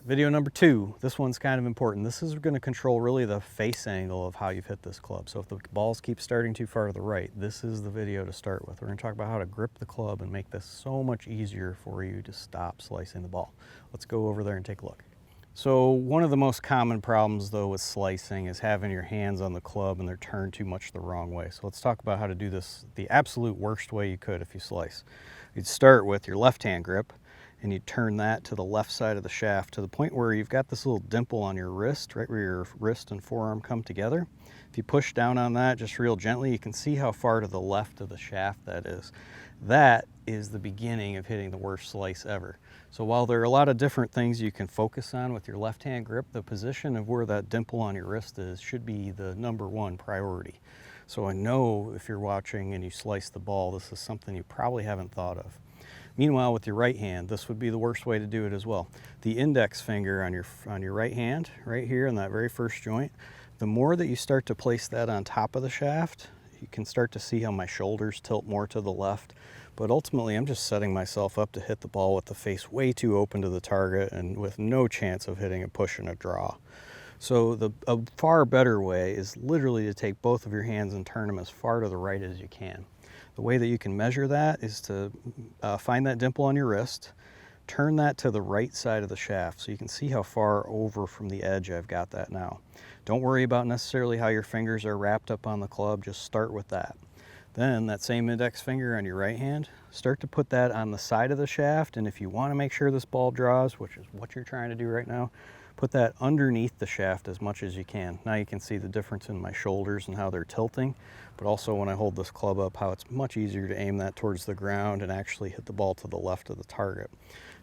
Video number 2, this one's kind of important. This is going to control really the face angle of how you've hit this club. So if the balls keep starting too far to the right, this is the video to start with. We're going to talk about how to grip the club and make this so much easier for you to stop slicing the ball. Let's go over there and take a look. So one of the most common problems though with slicing is having your hands on the club and they're turned too much the wrong way. So let's talk about how to do this the absolute worst way you could if you slice. You'd start with your left hand grip and you turn that to the left side of the shaft to the point where you've got this little dimple on your wrist, right where your wrist and forearm come together. If you push down on that just real gently, you can see how far to the left of the shaft that is. That is the beginning of hitting the worst slice ever. So while there are a lot of different things you can focus on with your left hand grip, the position of where that dimple on your wrist is should be the #1 priority. So I know if you're watching and you slice the ball, this is something you probably haven't thought of. Meanwhile, with your right hand, this would be the worst way to do it as well. The index finger on your right hand, right here in that very first joint, the more that you start to place that on top of the shaft, you can start to see how my shoulders tilt more to the left. But ultimately, I'm just setting myself up to hit the ball with the face way too open to the target and with no chance of hitting a push and a draw. So a far better way is literally to take both of your hands and turn them as far to the right as you can. The way that you can measure that is to find that dimple on your wrist, turn that to the right side of the shaft so you can see how far over from the edge I've got that now. Don't worry about necessarily how your fingers are wrapped up on the club, just start with that. Then that same index finger on your right hand, start to put that on the side of the shaft, and if you want to make sure this ball draws, which is what you're trying to do right now, put that underneath the shaft as much as you can. Now you can see the difference in my shoulders and how they're tilting, but also when I hold this club up, how it's much easier to aim that towards the ground and actually hit the ball to the left of the target.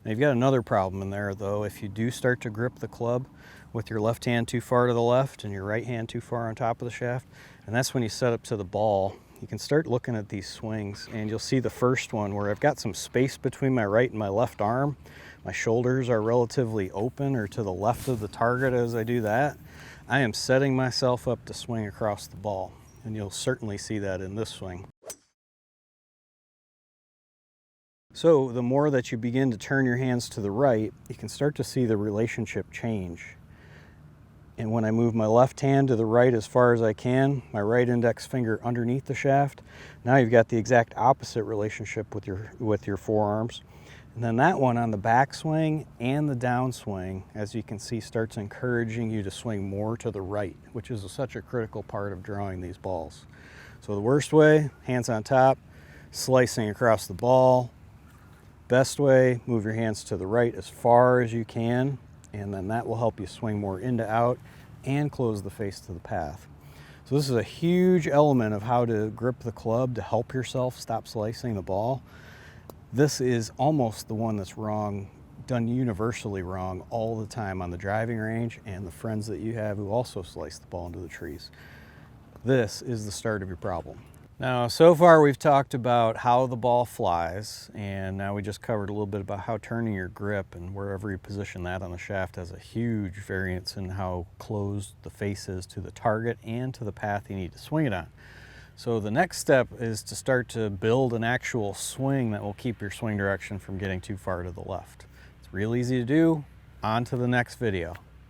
Now you've got another problem in there though. If you do start to grip the club with your left hand too far to the left and your right hand too far on top of the shaft, and that's when you set up to the ball, you can start looking at these swings and you'll see the first one where I've got some space between my right and my left arm. My shoulders are relatively open or to the left of the target as I do that. I am setting myself up to swing across the ball, and you'll certainly see that in this swing. So the more that you begin to turn your hands to the right, you can start to see the relationship change. And when I move my left hand to the right as far as I can, my right index finger underneath the shaft, now you've got the exact opposite relationship with your forearms. And then that one on the backswing and the downswing, as you can see, starts encouraging you to swing more to the right, which is such a critical part of drawing these balls. So the worst way, hands on top, slicing across the ball. Best way, move your hands to the right as far as you can, and then that will help you swing more into out and close the face to the path. So this is a huge element of how to grip the club to help yourself stop slicing the ball. This is almost the one that's wrong, done universally wrong all the time on the driving range and the friends that you have who also slice the ball into the trees. This is the start of your problem. Now, so far we've talked about how the ball flies, and now we just covered a little bit about how turning your grip and wherever you position that on the shaft has a huge variance in how closed the face is to the target and to the path you need to swing it on. So the next step is to start to build an actual swing that will keep your swing direction from getting too far to the left. It's real easy to do. On to the next video.